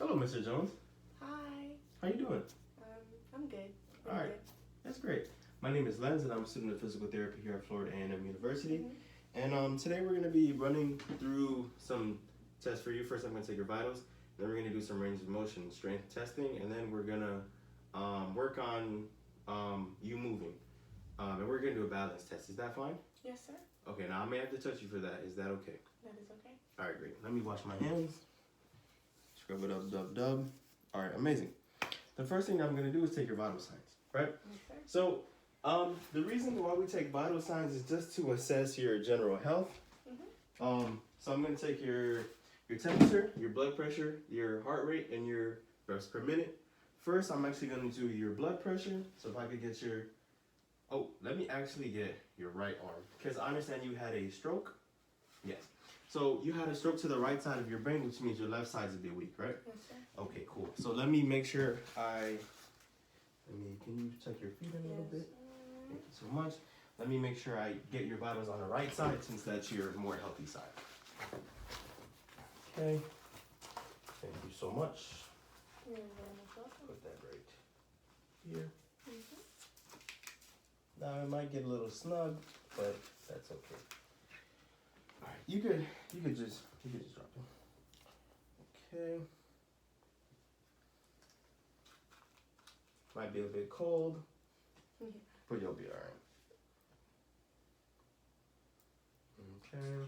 Hello, Mr. Jones. Hi. How you doing? I'm good. All right, that's great. My name is Lenz, and I'm a student of physical therapy here at Florida A&M University. And today we're going to be running through some tests for you. First, I'm going to take your vitals. Then we're going to do some range of motion strength testing, and then we're going to work on you moving. And we're going to do a balance test. Is that fine? Yes, sir. Okay, now I may have to touch you for that. Is that okay? That is okay. All right, great. Let me wash my hands. Scrub it up, dub, dub. All right, amazing. The first thing I'm going to do is take your vital signs, right? Yes, sir. So, the reason why we take vital signs is just to assess your general health. So I'm going to take your temperature, your blood pressure, your heart rate, and your breaths per minute. First, I'm actually going to do your blood pressure. So if I could get your, let me actually get your right arm, because I understand you had a stroke. Yes. So you had a stroke to the right side of your brain, which means your left side's a bit weak, right? Yes, sir. Okay, cool. So let me make sure can you check your feet a little bit? Thank you so much. Let me make sure I get your vitals on the right side, since that's your more healthy side. Okay. Thank you so much. You're very much welcome. Put that right here. Now it might get a little snug, but that's okay. All right, you could just drop it. Okay. Might be a bit cold, but you'll be all right. Okay.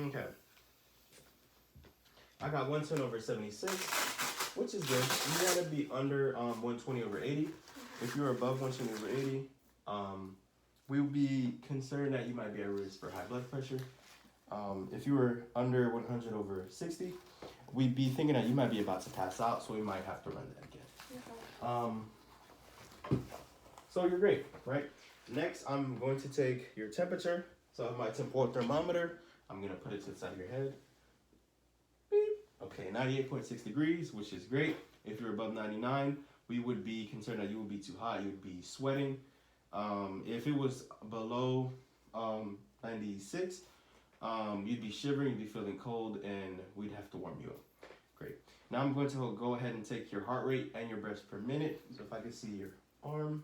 Okay. I got 110/76, which is good. You gotta be under 120/80. If you're above 120/80, we would be concerned that you might be at risk for high blood pressure. If you were under 100/60, we'd be thinking that you might be about to pass out, so we might have to run that again. So you're great, right? Next, I'm going to take your temperature. So I have my temporal thermometer. I'm gonna put it to the side of your head. Beep. Okay, 98.6 degrees, which is great. If you're above 99, we would be concerned that you would be too hot. You would be sweating. If it was below 96, you'd be shivering, you'd be feeling cold, and we'd have to warm you up. Great. Now I'm going to go ahead and take your heart rate and your breaths per minute. So if I can see your arm,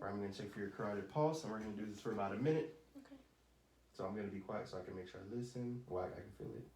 or I'm going to check for your carotid pulse, and we're going to do this for about a minute. Okay. So I'm going to be quiet so I can make sure I listen. Well, I can feel it.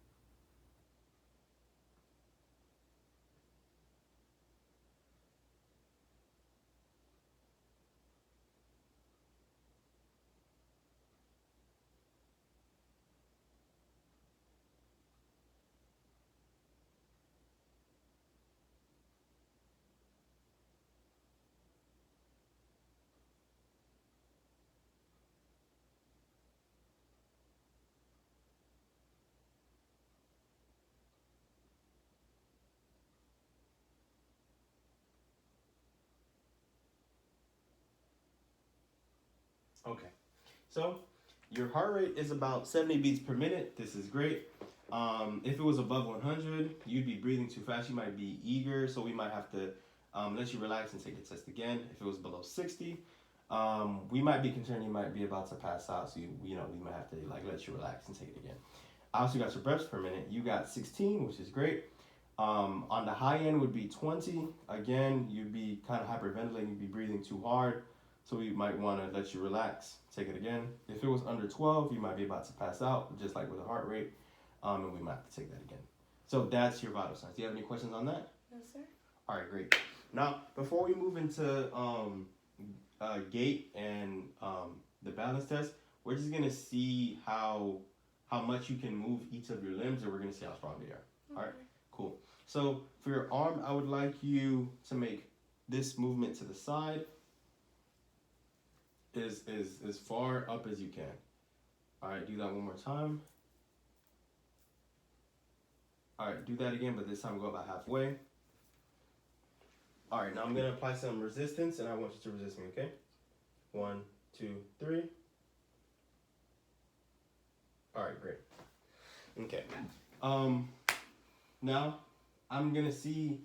Okay, so your heart rate is about 70 beats per minute. This is great. If it was above 100, you'd be breathing too fast. You might be eager, so we might have to let you relax and take the test again. If it was below 60, we might be concerned you might be about to pass out, so we might have to let you relax and take it again. I also got your breaths per minute. You got 16, which is great. On the high end would be 20. Again, you'd be kind of hyperventilating. You'd be breathing too hard. So we might want to let you relax, take it again. If it was under 12, you might be about to pass out, just like with a heart rate, and we might have to take that again. So that's your vital signs. Do you have any questions on that? No, sir. All right, great. Now, before we move into gait and the balance test, we're just gonna see how much you can move each of your limbs, and we're gonna see how strong they are. Okay. All right, cool. So for your arm, I would like you to make this movement to the side. As far up as you can. All right, do that one more time. All right, do that again, but this time go about halfway. All right, now I'm gonna apply some resistance, and I want you to resist me, okay? 1, 2, 3. All right, great. Okay. Now I'm gonna see.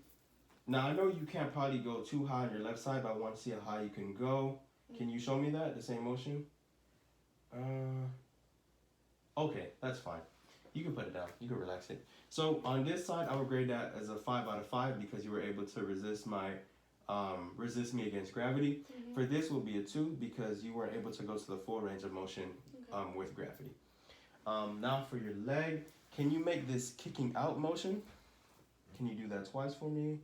Now I know you can't probably go too high on your left side, but I want to see how high you can go. Can you show me that, the same motion? Okay, that's fine. You can put it down. You can relax it. So on this side, I would grade that as a 5 out of 5 because you were able to resist me against gravity. Mm-hmm. For this will be a 2 because you weren't able to go to the full range of motion Okay. with gravity. Now for your leg, can you make this kicking out motion? Can you do that twice for me?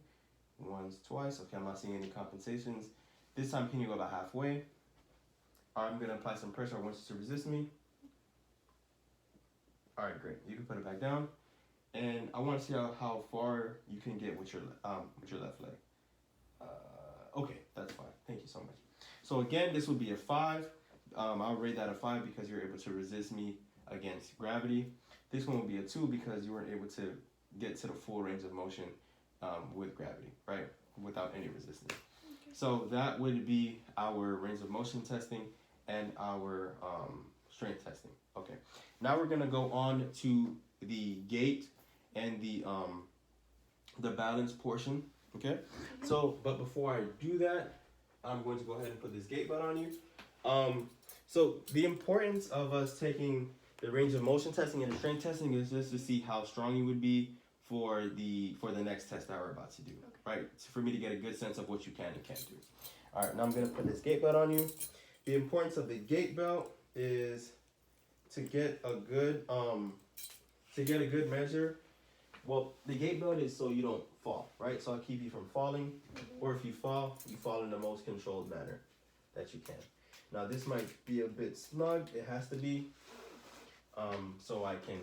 Once, twice. Okay, I'm not seeing any compensations. This time, can you go about halfway? I'm gonna apply some pressure. I want you to resist me. All right, great. You can put it back down, and I want to see how far you can get with your left leg. Okay, that's fine. Thank you so much. So again, this would be a 5. I'll rate that a 5 because you're able to resist me against gravity. This one will be a 2 because you weren't able to get to the full range of motion with gravity, right? Without any resistance. Okay. So that would be our range of motion testing and our strength testing. Okay. Now we're gonna go on to the gait and the balance portion. Okay. Mm-hmm. So, but before I do that, I'm going to go ahead and put this gait belt on you. So the importance of us taking the range of motion testing and the strength testing is just to see how strong you would be for the next test that we're about to do, right? So for me to get a good sense of what you can and can't do. All right, now I'm gonna put this gait belt on you. The importance of the gait belt is to get a good measure. Well, the gait belt is so you don't fall, right? So I'll keep you from falling, or if you fall in the most controlled manner that you can. Now this might be a bit snug. It has to be, so I can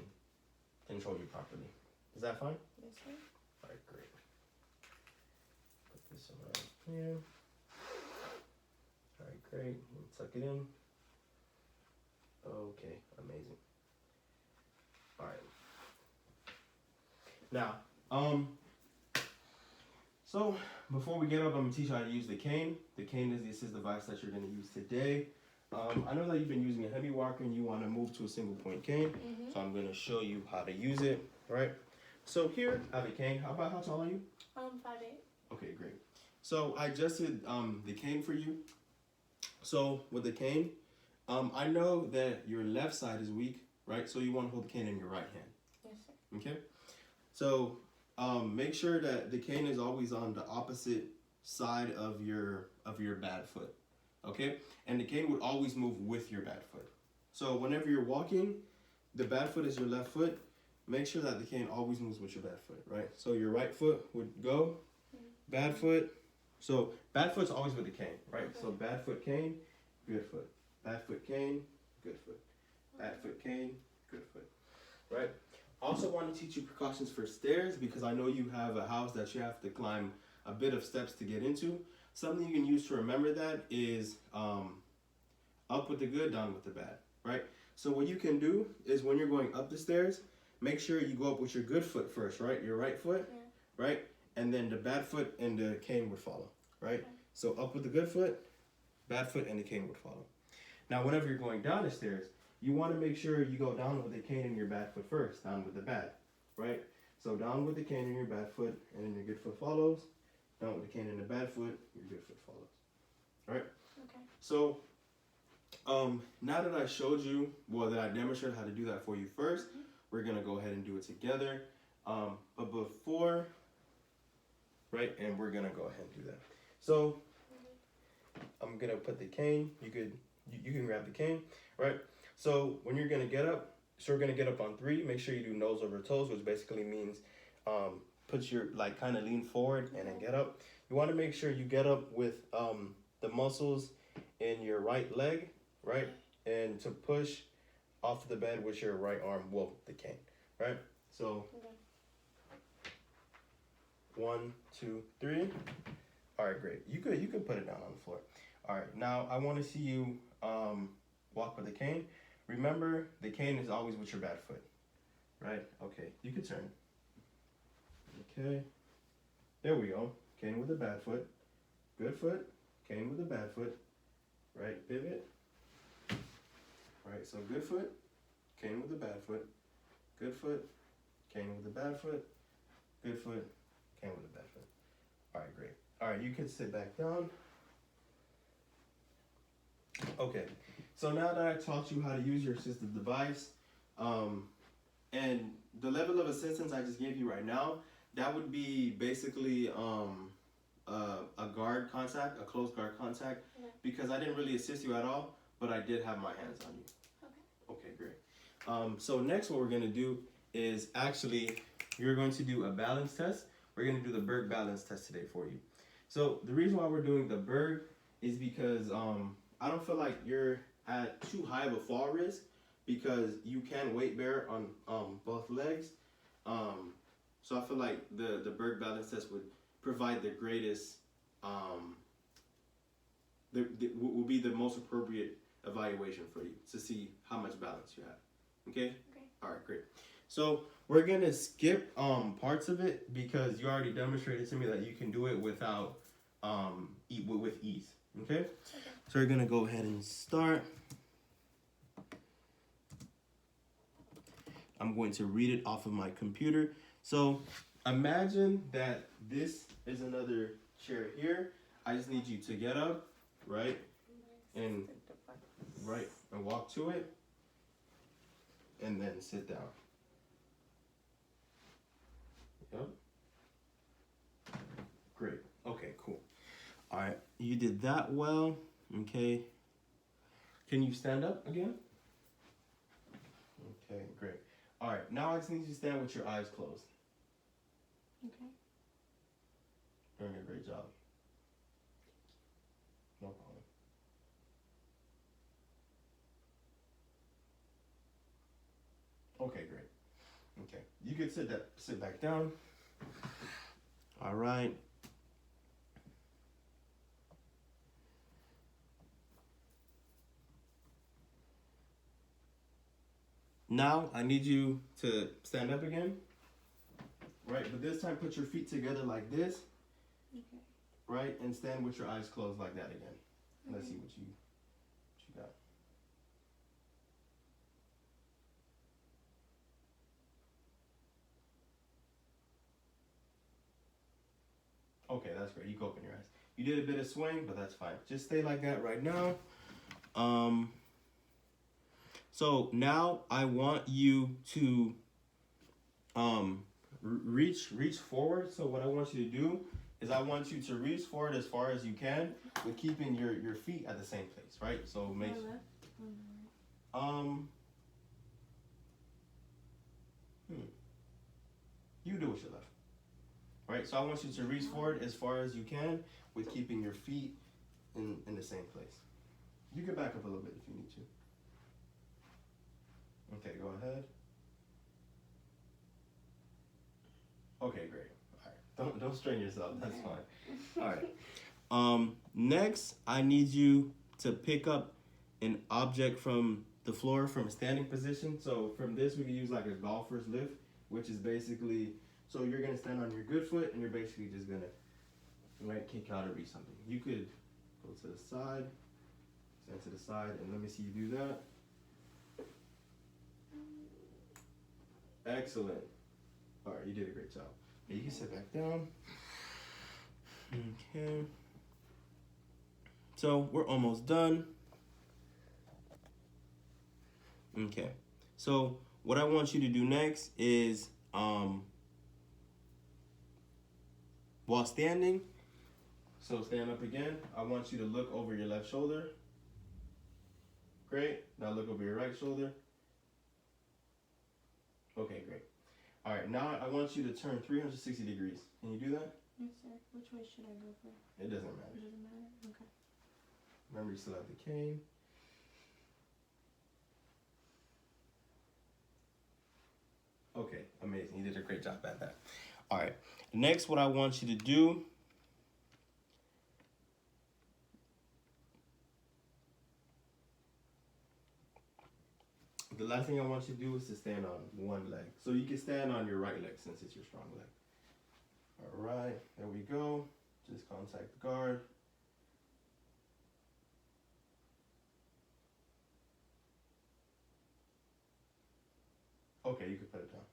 control you properly. Is that fine? Yes, sir. All right, great. Put this around here. All right, great. Tuck it in. Okay, amazing. All right. Now, so before we get up, I'm gonna teach you how to use the cane. The cane is the assist device that you're gonna use today. I know that you've been using a heavy walker and you want to move to a single point cane. Mm-hmm. So I'm gonna show you how to use it. Right. So here I have a cane. How tall are you? 5'8". Okay, great. So I adjusted the cane for you. So with the cane, I know that your left side is weak, right? So you want to hold the cane in your right hand. Yes, sir. Okay. So make sure that the cane is always on the opposite side of your bad foot. Okay, and the cane would always move with your bad foot. So whenever you're walking, the bad foot is your left foot. Make sure that the cane always moves with your bad foot, right? So your right foot would go, bad foot. So bad foot's always with the cane, right? Okay. So bad foot cane, good foot. Bad foot cane, good foot. Bad foot cane, good foot, right? Also want to teach you precautions for stairs because I know you have a house that you have to climb a bit of steps to get into. Something you can use to remember that is up with the good, down with the bad, right? So what you can do is when you're going up the stairs, make sure you go up with your good foot first, right? Your right foot, right? And then the bad foot and the cane would follow, right? Okay. So up with the good foot, bad foot, and the cane would follow. Now, whenever you're going down the stairs, you want to make sure you go down with the cane and your bad foot first, down with the bad, right? So down with the cane and your bad foot, and then your good foot follows. Down with the cane and the bad foot, your good foot follows, right? Okay. So now that I showed you, well, that I demonstrated how to do that for you first, we're going to go ahead and do it together. But before, right, and we're going to go ahead and do that. So I'm going to put the cane. You can grab the cane, right? So when you're going to get up, so we're going to get up on 3. Make sure you do nose over toes, which basically means put your, like, kind of lean forward and then get up. You want to make sure you get up with the muscles in your right leg, right? And to push off the bed with your right arm, well, the cane, right? So, 1, 2, 3. All right, great. You could put it down on the floor. All right, now I want to see you walk with the cane. Remember, the cane is always with your bad foot, right? Okay, you can turn. Okay, there we go. Cane with the bad foot, good foot, cane with the bad foot, right, pivot. Right, so good foot, cane with the bad foot, good foot, cane with the bad foot, good foot, Came with a bed frame. All right, great. All right, you can sit back down. Okay, so now that I taught you how to use your assistive device, and the level of assistance I just gave you right now, that would be basically a guard contact, a close guard contact, Okay. because I didn't really assist you at all, but I did have my hands on you. Okay, great. So next what we're gonna do is actually, you're going to do a balance test. We're gonna do the Berg balance test today for you. So the reason why we're doing the Berg is because I don't feel like you're at too high of a fall risk, because you can weight bear on both legs. So I feel like the Berg balance test would provide the greatest, will be the most appropriate evaluation for you to see how much balance you have. Okay? Okay. All right, great. So we're gonna skip parts of it because you already demonstrated to me that you can do it without with ease. Okay? So we're gonna go ahead and start. I'm going to read it off of my computer. So imagine that this is another chair here. I just need you to get up, right? And walk to it, and then sit down. Yep. Great. Okay, cool. All right, you did that well. Okay. Can you stand up again? Okay, great. All right, now I just need you to stand with your eyes closed. Okay. Doing a great job. No problem. Okay, great. Okay, you can sit back down. All right. Now I need you to stand up again. Right, but this time put your feet together like this. Okay. Right, and stand with your eyes closed like that again. Okay. Let's see what you got. Okay, that's great. You can open your eyes. You did a bit of swing, but that's fine. Just stay like that right now. So now I want you to reach forward. So what I want you to do is I want you to reach forward as far as you can with keeping your feet at the same place, right? So make you do with your left. Right? So I want you to reach forward as far as you can with keeping your feet in the same place. You can back up a little bit if you need to. Okay, go ahead. Okay, great. All right. Don't strain yourself. That's fine. All right. Next, I need you to pick up an object from the floor from a standing position. So from this, we can use like a golfer's lift, which is basically, so you're gonna stand on your good foot and you're basically just gonna kick out or reach something. You could go to the side, stand to the side, and let me see you do that. Excellent. All right, you did a great job. You can sit back down. Okay. So we're almost done. Okay. So what I want you to do next is, while standing, so stand up again. I want you to look over your left shoulder. Great. Now look over your right shoulder. Okay, great. All right, now I want you to turn 360 degrees. Can you do that? Yes, sir. Which way should I go for? It doesn't matter. It doesn't matter? Okay. Remember, you still have the cane. Okay, amazing. You did a great job at that. All right, next what I want you to do the last thing I want you to do is to stand on one leg. So you can stand on your right leg since it's your strong leg. All right, there we go. Just contact the guard. Okay, you can put it down.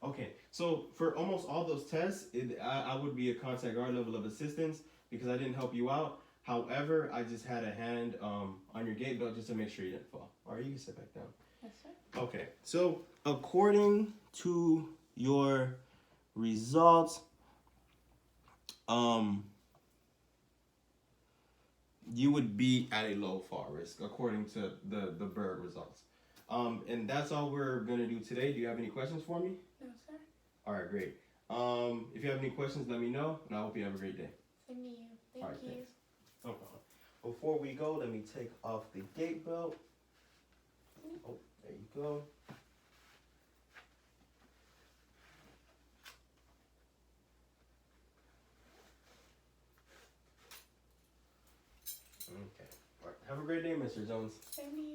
Okay, so for almost all those tests, I would be a contact guard level of assistance because I didn't help you out. However, I just had a hand on your gate belt just to make sure you didn't fall. All right, you can sit back down. Yes, sir. Okay, so according to your results, you would be at a low fall risk according to the bird results. And that's all we're gonna do today. Do you have any questions for me? No, sir. All right, great. If you have any questions, let me know, and I hope you have a great day. Same to you. Thank All right, you. thanks. No problem. Before we go, let me take off the gate belt. Oh, there you go. Okay. All right. Have a great day, Mr. Jones. Same to you.